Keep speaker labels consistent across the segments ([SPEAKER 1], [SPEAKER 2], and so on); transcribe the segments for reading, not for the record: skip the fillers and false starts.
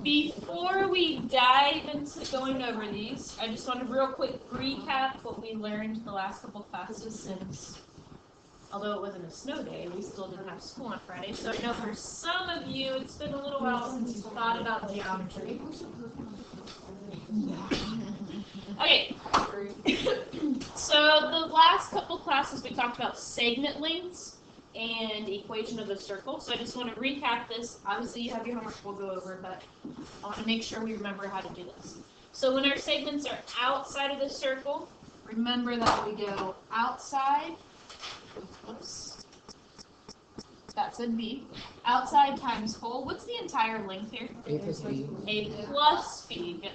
[SPEAKER 1] Before we dive into going over these, I just want to real quick recap what we learned the last couple classes since, although it wasn't a snow day, we still didn't have school on Friday. So I know for some of you, it's been a little while since you thought about geometry. Okay, so the last couple classes we talked about segment lengths and equation of a circle. So I just want to recap this. Obviously you have your homework we'll go over, but I want to make sure we remember how to do this. So when our segments are outside of the circle, remember that we go outside, oops, that said B, outside times whole. What's the entire length here?
[SPEAKER 2] A plus B.
[SPEAKER 1] A plus B. Good.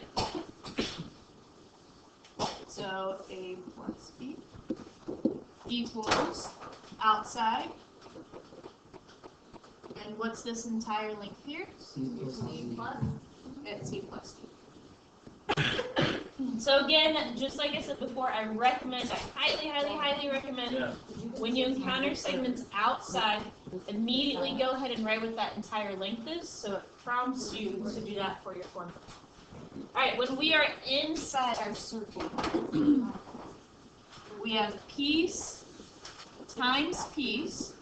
[SPEAKER 1] So A plus B equals outside. And what's this entire length here?
[SPEAKER 2] C plus D.
[SPEAKER 1] It's C plus D. So again, just like I said before, I highly recommend when you encounter segments outside, immediately go ahead and write what that entire length is, so it prompts you to do that for your formula. Alright, when we are inside our circle, we have piece times piece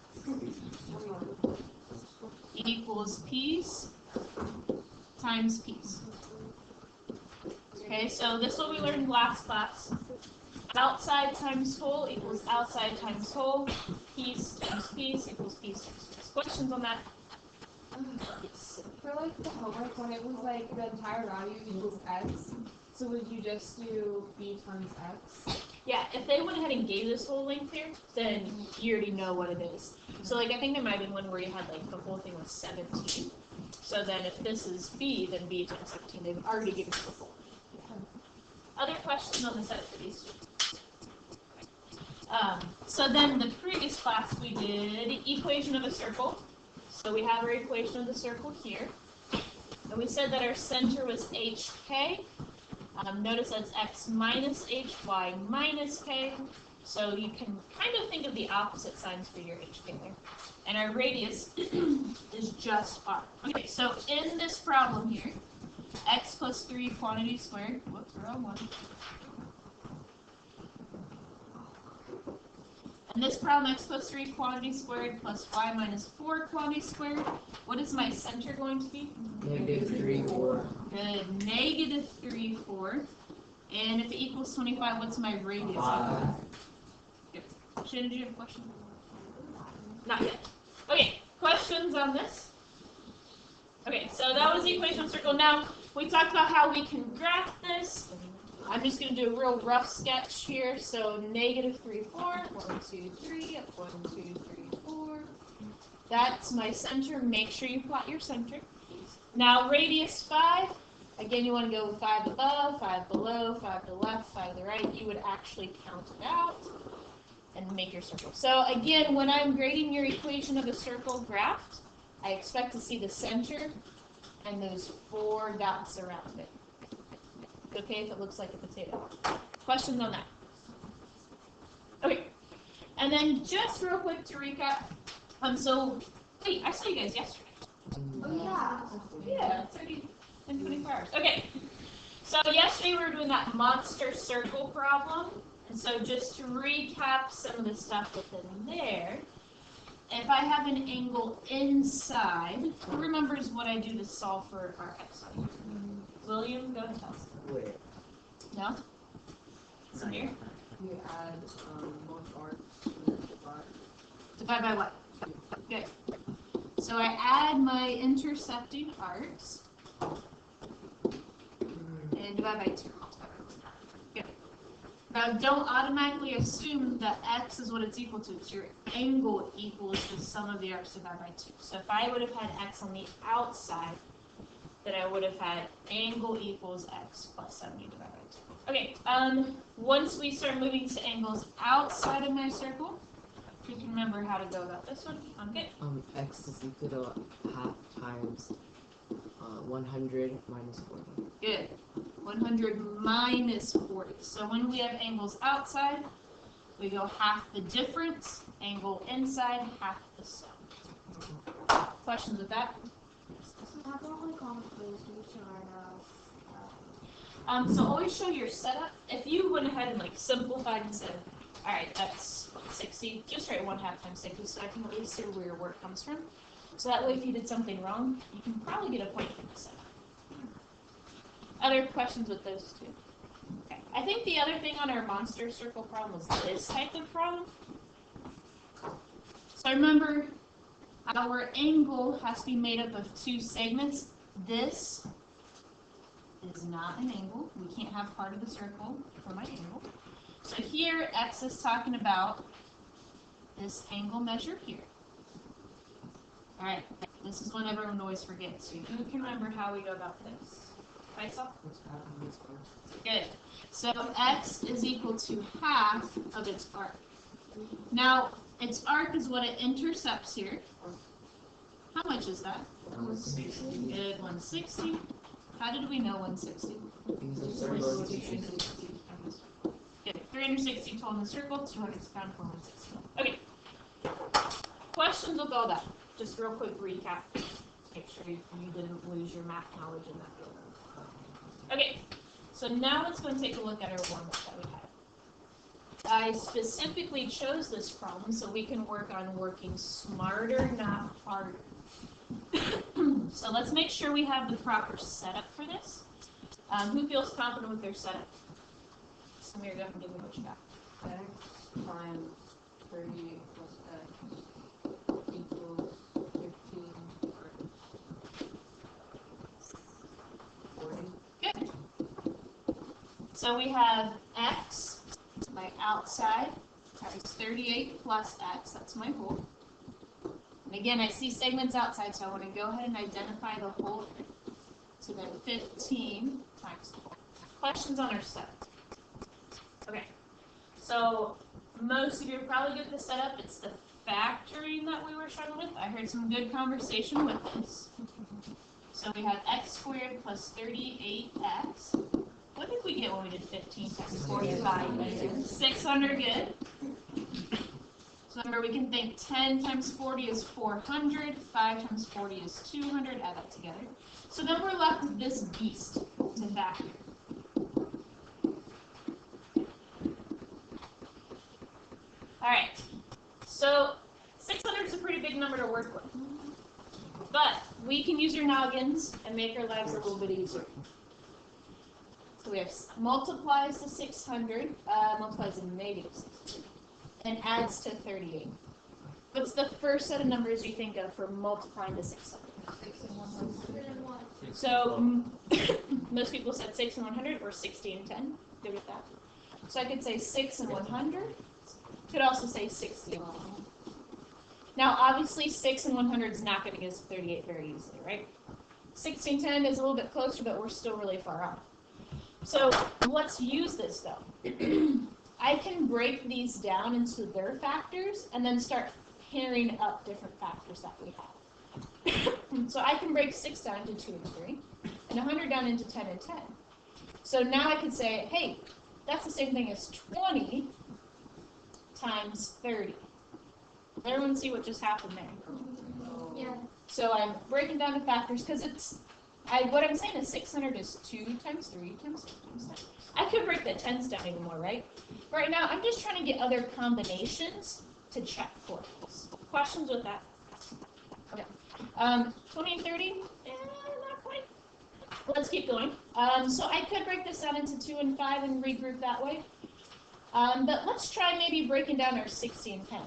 [SPEAKER 1] equals piece times piece. Okay, so this is what we learned last class. Outside times whole equals outside times whole. Piece times piece equals piece times piece. Questions on that?
[SPEAKER 3] For like the homework, when it was like the entire value equals x, so would you just do b times x?
[SPEAKER 1] Yeah, if they went ahead and gave this whole length here, then you already know what it is. So like I think there might have been one where you had like the whole thing was 17. So then if this is b, then b times 17. They've already given you the full. Other questions on the set for these? So then the previous class we did equation of a circle. So we have our equation of the circle here. And we said that our center was hk. Notice that's x minus h, y minus k. So you can kind of think of the opposite signs for your hk there. And our radius is just r. Okay, so in this problem here, x plus 3 quantity squared, whoops, we're on 1. In this problem, x plus 3 quantity squared plus y minus 4 quantity squared. What is my center going to be?
[SPEAKER 2] Negative 3, 4.
[SPEAKER 1] Good. Negative 3, 4. And if it equals 25, what's my radius?
[SPEAKER 2] 5.
[SPEAKER 1] Good. Shannon, do you have a question? Not yet. Okay, questions on this? Okay, so that was the equation of circle. Now, we talked about how we can graph this. I'm just going to do a real rough sketch here. So negative 3, 4, 1, 2, 3, 1, 2, 3, 4. That's my center. Make sure you plot your center. Now radius 5. Again, you want to go 5 above, 5 below, 5 to the left, 5 to the right. You would actually count it out and make your circle. So again, when I'm grading your equation of a circle graphed, I expect to see the center and those 4 dots around it. Okay, if it looks like a potato. Questions on that? Okay, and then just real quick to recap. So, wait, I saw you guys yesterday.
[SPEAKER 3] Oh yeah.
[SPEAKER 1] Yeah, it's already been 24 hours. Okay, so yesterday we were doing that monster circle problem. And so just to recap some of the stuff within there, if I have an angle inside, who remembers what I do to solve for our x value? William, go ahead and tell us.
[SPEAKER 2] Wait.
[SPEAKER 1] No? Samir?
[SPEAKER 3] You add both arcs and divide.
[SPEAKER 1] Divide by what? Good. So I add my intersecting arcs and divide by 2. Good. Now don't automatically assume that x is what it's equal to. It's your angle equals the sum of the arcs divided by 2. So if I would have had x on the outside, then I would have had angle equals x plus 70 divided by 2. Okay, once we start moving to angles outside of my circle, you can remember how to go about this one. Okay.
[SPEAKER 2] X is equal to half times 100 minus 40.
[SPEAKER 1] Good. 100 minus 40. So when we have angles outside, we go half the difference. Angle inside, half the sum. Questions with that?
[SPEAKER 3] How about like on those, do you
[SPEAKER 1] So always show your setup. If you went ahead and like simplified and said, all right, that's 60, just write 1/2 times 60 so I can at least see where your work comes from. So that way if you did something wrong, you can probably get a point from the setup. Other questions with those two? Okay. I think the other thing on our monster circle problem was this type of problem. So remember, our angle has to be made up of two segments. This is not an angle. We can't have part of the circle for my angle. So here, X is talking about this angle measure here. All right, this is one everyone always forgets. So who can remember how we go about this? Faisal? Good. So X is equal to half of its arc. Now, its arc is what it intercepts here. How much is that?
[SPEAKER 2] 160.
[SPEAKER 1] Good, 160. How did we know 160? Good, 360 total in the circle, 200 is found for 160. Okay. Questions with all that? Just real quick recap. Make sure you didn't lose your math knowledge in that field. Okay, so now let's go and take a look at our warm-up that we had. I specifically chose this problem so we can work on working smarter, not harder. So let's make sure we have the proper setup for this. Who feels confident with their setup? Samir, go ahead and give me what you got.
[SPEAKER 4] X times 38 plus X equals 15 or 40.
[SPEAKER 1] Good. So we have X, my outside, times 38 plus X, that's my whole. And again, I see segments outside, so I want to go ahead and identify the whole. So then 15 times 4. Questions on our setup? Okay. So most of you are probably good at the setup. It's the factoring that we were struggling with. I heard some good conversation with this. So we have x squared plus 38x. What did we get when we did 15 times 45? 600, good. So remember, we can think 10 times 40 is 400, 5 times 40 is 200, add that together. So then we're left with this beast to factor. Alright, so 600 is a pretty big number to work with. But we can use our noggins and make our lives a little bit easier. So we have multiplies to 600, multiplies to negative 600, and adds to 38. What's the first set of numbers you think of for multiplying to 600?
[SPEAKER 3] 6 and 100.
[SPEAKER 1] So most people said 6 and 100 or 60 and 10. Good with that. So I could say 6 and 100. Could also say 60 and 100. Now obviously 6 and 100 is not going to give us 38 very easily, right? 60 and 10 is a little bit closer, but we're still really far off. So let's use this though. I can break these down into their factors and then start pairing up different factors that we have. So I can break 6 down into 2 and 3, and 100 down into 10 and 10. So now I could say, hey, that's the same thing as 20 times 30. Does everyone see what just happened there?
[SPEAKER 3] Yeah.
[SPEAKER 1] So I'm breaking down the factors because what I'm saying is 600 is 2 times 3 times 6 times 10. I could break the tens down even more, right? Right now, I'm just trying to get other combinations to check for us. Questions with that? Okay. 20 and 30? Not quite. Let's keep going. So I could break this down into 2 and 5 and regroup that way. But let's try maybe breaking down our 60 and 10.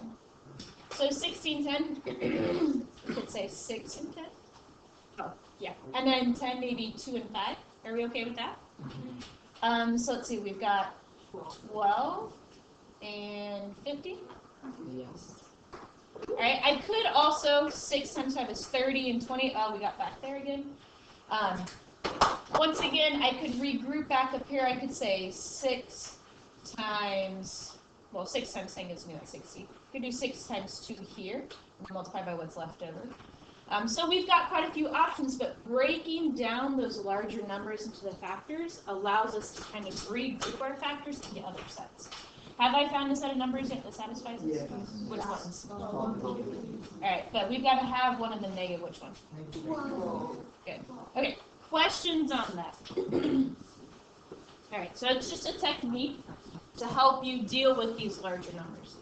[SPEAKER 1] So 60 and 10, we could say 6 and 10. Oh, yeah. And then 10, maybe 2 and 5. Are we okay with that? So let's see, we've got 12 and 50.
[SPEAKER 2] Yes.
[SPEAKER 1] All right, I could also, 6 times 5 is 30 and 20. Oh, we got back there again. Once again, I could regroup back up here. I could say 6 times, well, 6 times 10 gives me like 60. I could do 6 times 2 here, and multiply by what's left over. So we've got quite a few options, but breaking down those larger numbers into the factors allows us to kind of regroup our factors to get other sets. Have I found a set of numbers yet that satisfies this?
[SPEAKER 2] Yeah.
[SPEAKER 1] Which ones? Alright, but we've got to have one of them negative. Which one? Good. Okay, Questions on that? Alright, so it's just a technique to help you deal with these larger numbers.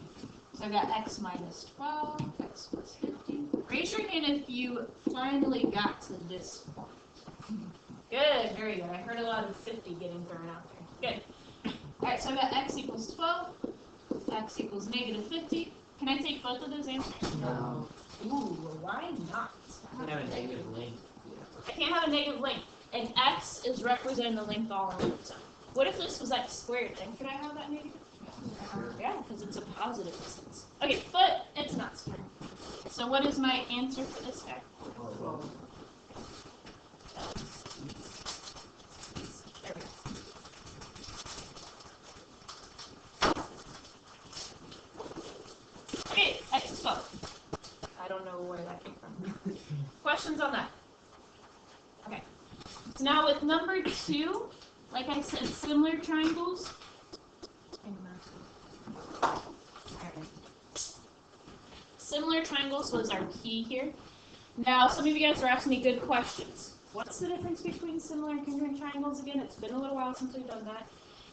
[SPEAKER 1] So I got x minus 12, x plus 50. Raise your hand if you finally got to this point. Good, very good. I heard a lot of 50 getting thrown out there. Good. Alright, so I got x equals 12, x equals negative 50. Can I take both of those answers?
[SPEAKER 2] No.
[SPEAKER 1] Ooh, why not?
[SPEAKER 2] I have a negative length.
[SPEAKER 1] I can't have a negative length. And x is representing the length all on its own. What if this was x squared? Then could I have that negative? Yeah, because it's a positive distance. Okay, but it's not squared. So what is my answer for this guy? There we go. Okay, x 12. I don't know where that came from. Questions on that? Okay. So now with number 2, like I said, similar triangles. Similar triangles was our key here. Now, some of you guys are asking me good questions. What's the difference between similar and congruent triangles again? It's been a little while since we've done that.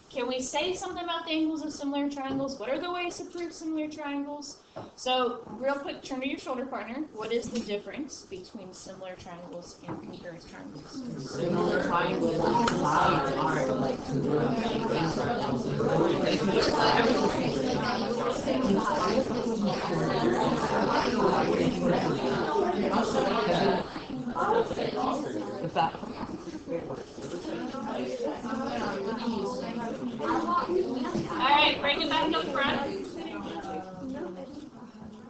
[SPEAKER 1] Can we say something about the angles of similar triangles? What are the ways to prove similar triangles? So, real quick, turn to your shoulder partner. What is the difference between similar triangles and congruent triangles?
[SPEAKER 2] Similar triangles, sides are like congruent. In fact,
[SPEAKER 1] Alright, bring it back up front.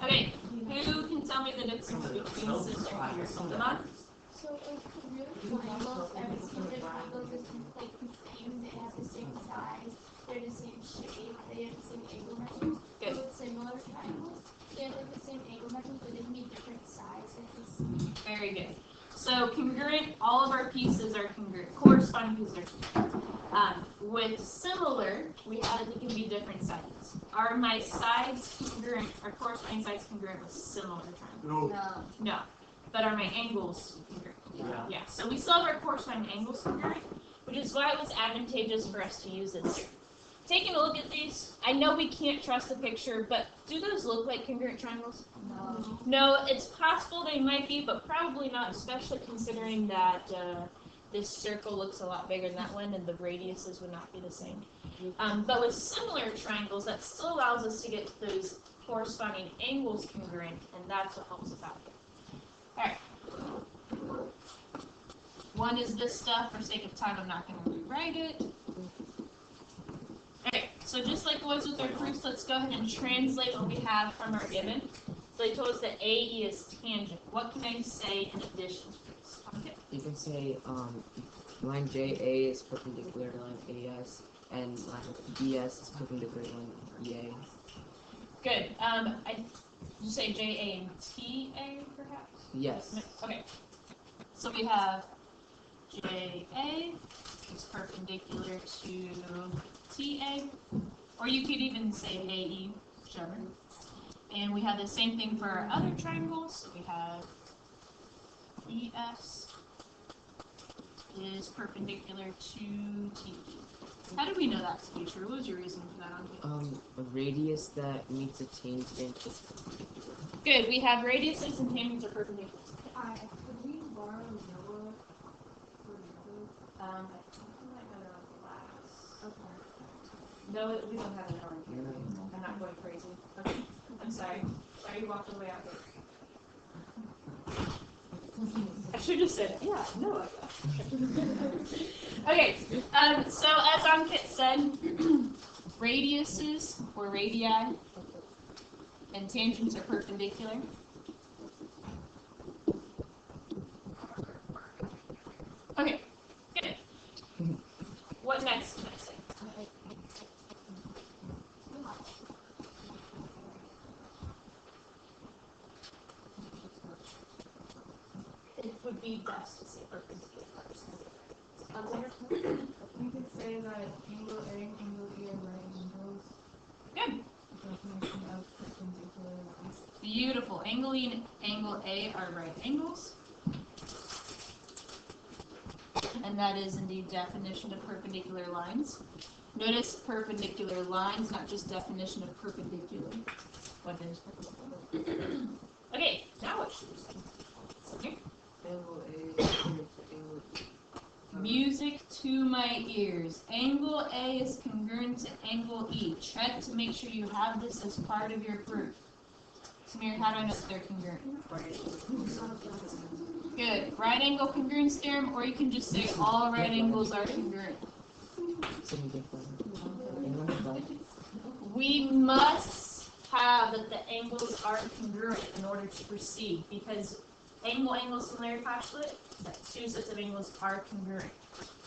[SPEAKER 1] Okay, who can tell me the difference between similar and congruent?
[SPEAKER 5] So like congruent triangles, every congruent triangles is like the same, they have the same size, they're the same shape, they have the same angle measures.
[SPEAKER 1] Good.
[SPEAKER 5] With similar triangles, they have like the same angle measures, but they can be different sizes.
[SPEAKER 1] Very good. So congruent, all of our pieces are congruent. Corresponding pieces are congruent. With similar, we added they can be different sizes. Are my sides congruent, are corresponding sides congruent with similar triangles?
[SPEAKER 4] No.
[SPEAKER 1] No. But are my angles congruent?
[SPEAKER 2] yeah.
[SPEAKER 1] Yeah. So we still have our corresponding angles congruent, which is why it was advantageous for us to use this here. Taking a look at these, I know we can't trust the picture, but do those look like congruent triangles?
[SPEAKER 4] No.
[SPEAKER 1] No, it's possible they might be, but probably not, especially considering that this circle looks a lot bigger than that one, and the radiuses would not be the same. But with similar triangles, that still allows us to get those corresponding angles congruent, and that's what helps us out. Alright. One is this stuff. For sake of time, I'm not going to rewrite it. Okay, so just like it was with our proofs, let's go ahead and translate what we have from our given. So they told us that AE is tangent. What can I say in addition to this? Okay.
[SPEAKER 2] You can say line JA is perpendicular to line AS, and line BS is perpendicular to line EA.
[SPEAKER 1] Good. Did you say JA and TA, perhaps?
[SPEAKER 2] Yes.
[SPEAKER 1] Okay. So we have JA is perpendicular to TA, or you could even say AE, whichever. And we have the same thing for our other triangles. So we have ES is perpendicular to TE. How do we know that to be true? What was your reason for that on
[SPEAKER 2] A radius that meets a tangent is perpendicular.
[SPEAKER 1] Good. We have radiuses and tangents are perpendicular.
[SPEAKER 3] Could we borrow Noah for numbers?
[SPEAKER 1] I think we might go to class.
[SPEAKER 3] Okay.
[SPEAKER 1] No, we don't have an hour here. I'm not going crazy. Okay. I'm sorry. Sorry you walked away out here. I should have said, yeah, no. Okay, so as Ankit said, radiuses or radii and tangents are perpendicular. Okay, good. What next can I say? It would be best to say perpendicular first.
[SPEAKER 3] You could say that angle A and angle E are right angles.
[SPEAKER 1] Good.
[SPEAKER 3] Definition of perpendicular lines.
[SPEAKER 1] Beautiful. Angle E and angle A are right angles. and that is indeed definition of perpendicular lines. Notice perpendicular lines, not just definition of perpendicular. What is perpendicular? Okay, now what should we say? Here.
[SPEAKER 2] Angle A is angle.
[SPEAKER 1] Music to my ears. Angle A is congruent to angle E. Check to make sure you have this as part of your proof. Samir, how do I know that they're congruent? Good. Right angle congruence theorem, or you can just say all right angles are congruent. We must have that the angles are congruent in order to proceed, because angle similarity postulate, that two sets of angles are congruent.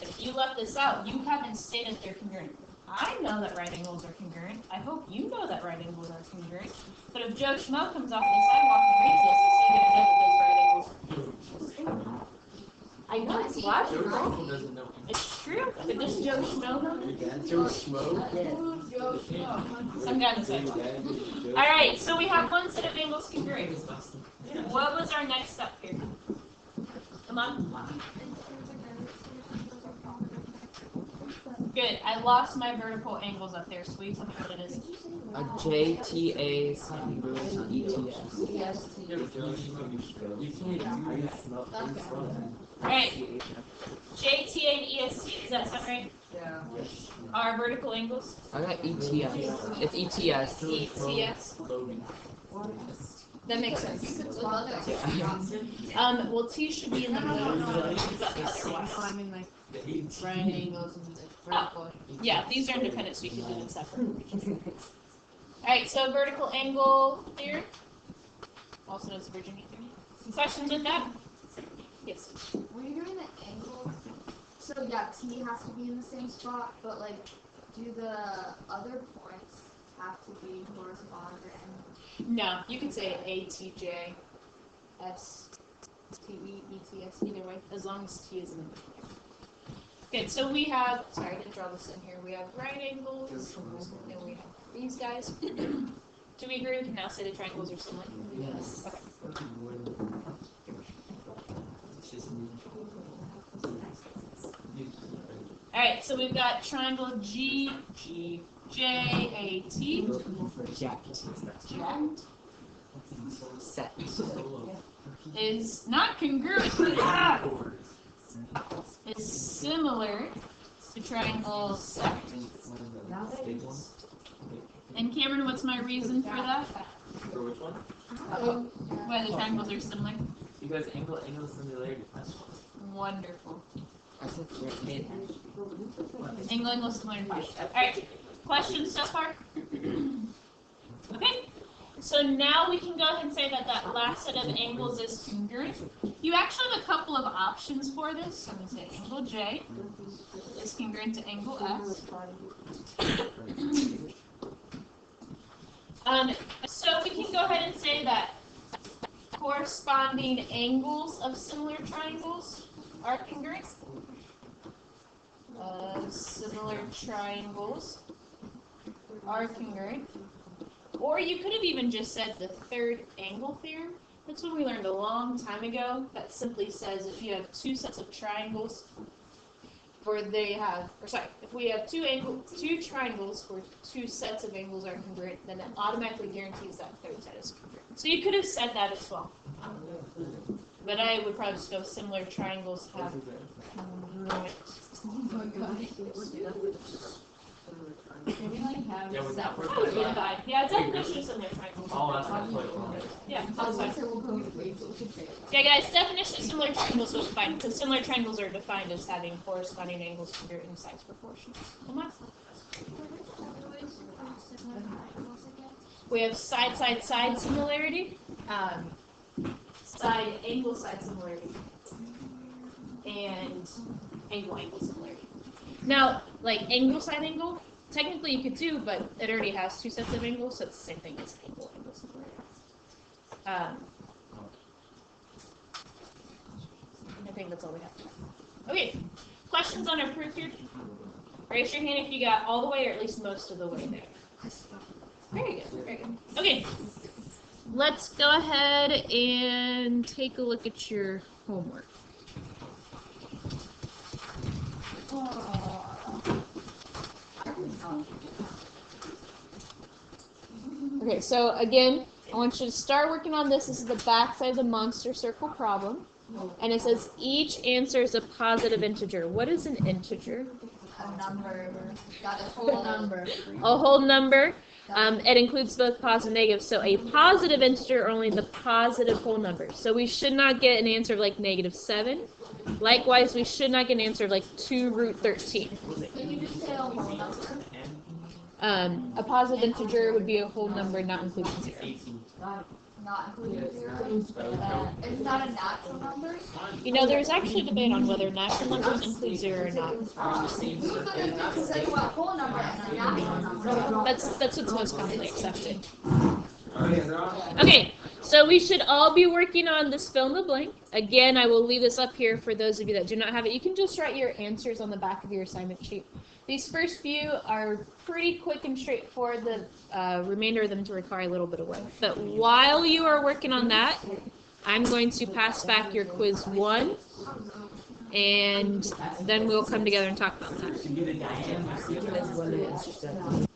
[SPEAKER 1] If you left this out, you haven't stated they're congruent. I know that right angles are congruent. I hope you know that right angles are congruent. But if Joe Schmo comes off the sidewalk and reads this, is he going to know that those right angles are congruent? I know it's logical.
[SPEAKER 6] Doesn't know.
[SPEAKER 1] It's true. But does Joe Schmo know?
[SPEAKER 6] Joe Schmo?
[SPEAKER 3] Who's Joe Schmo?
[SPEAKER 1] Some guy on the sidewalk. Alright, so we have one set of angles congruent. What was our next step here? Come on. Good. I lost my vertical angles up there. Sweet. Tell me what it is.
[SPEAKER 2] A JTA is congruent to ETS.
[SPEAKER 3] Yes.
[SPEAKER 1] Alright. JTA and EST. Does that sound right?
[SPEAKER 3] Yeah.
[SPEAKER 1] Our vertical angles?
[SPEAKER 2] I got ETS. It's ETS.
[SPEAKER 1] ETS. That makes sense.
[SPEAKER 2] Yeah.
[SPEAKER 1] Well, T should be in the middle. But otherwise.
[SPEAKER 3] I mean, like, right angles and vertical.
[SPEAKER 1] Yeah, these are independent, so you can do them separate. Alright, so vertical angle theory. Also known as Virginia theory. Some questions with that? Yes.
[SPEAKER 5] When you're doing the angles, so yeah, T has to be in the same spot, but like, do the other points have to be correspond or anything?
[SPEAKER 1] No, you can say A, T, J, S, T, E, E, T, S, either way, as long as T is in the middle. Good, so we have, sorry, I didn't draw this in here. We have right angles, and we have these guys. Do we agree we can now say the triangles are similar?
[SPEAKER 2] Yes.
[SPEAKER 1] Okay. Alright, so we've got triangle G, G, J, A, T.
[SPEAKER 2] Jacked.
[SPEAKER 1] Jacked.
[SPEAKER 2] Set.
[SPEAKER 1] Is not congruent. Is similar to triangle set. And Cameron, what's my reason for that?
[SPEAKER 6] For which one?
[SPEAKER 1] Why the triangles are similar?
[SPEAKER 6] Because angle similarity.
[SPEAKER 1] Wonderful.
[SPEAKER 2] I said mid.
[SPEAKER 1] Angle similarity. Alright, questions so far? Okay, so now we can go ahead and say that that last set of angles is congruent. You actually have a couple of options for this. So I'm going to say angle J is congruent to angle S. So we can go ahead and say that corresponding angles of similar triangles are congruent. Similar triangles are congruent. Or you could have even just said the third angle theorem. That's what we learned a long time ago. That simply says if you have two sets of triangles, if we have two triangles where two sets of angles are congruent, then it automatically guarantees that third set is congruent. So you could have said that as well. But I would probably just go similar triangles have congruent.
[SPEAKER 6] Yeah, with that first
[SPEAKER 1] Oh, yeah,
[SPEAKER 6] one.
[SPEAKER 1] fine. Yeah, it's definition of similar triangles.
[SPEAKER 6] Oh, that's not quite one.
[SPEAKER 1] Yeah, that's fine. Yeah, guys, definition of similar triangles was fine, because similar triangles are defined as having corresponding angles congruent in size proportions. Come on. We have side similarity, side similarity, and angle similarity. Now, like side angle, technically you could do, but it already has two sets of angles, so it's the same thing as angle similarity. I think that's all we have. Okay, questions on our proof here? Raise your hand if you got all the way, or at least most of the way there. Very good, very good. Okay, let's go ahead and take a look at your homework. Okay, so again, I want you to start working on this. This is the back side of the monster circle problem. And it says each answer is a positive integer. What is an integer?
[SPEAKER 5] A number. Got a whole number.
[SPEAKER 1] A whole number. It includes both positive and negative. So a positive integer are only the positive whole numbers. So we should not get an answer of like -7. Likewise, we should not get an answer of like 2√13.
[SPEAKER 5] Can you just say a whole number?
[SPEAKER 1] A positive integer would be a whole number not including 0.
[SPEAKER 5] Not including 0. It's not a natural number.
[SPEAKER 1] You know, there's actually debate on whether natural numbers include 0 or not.
[SPEAKER 5] Who's gonna say what whole number and a natural number?
[SPEAKER 1] That's what's most commonly accepted. Okay, so we should all be working on this fill in the blank. Again, I will leave this up here for those of you that do not have it. You can just write your answers on the back of your assignment sheet. These first few are pretty quick and straightforward. The remainder of them to require a little bit of work. But while you are working on that, I'm going to pass back your quiz 1, and then we'll come together and talk about that.
[SPEAKER 2] Quiz 1 is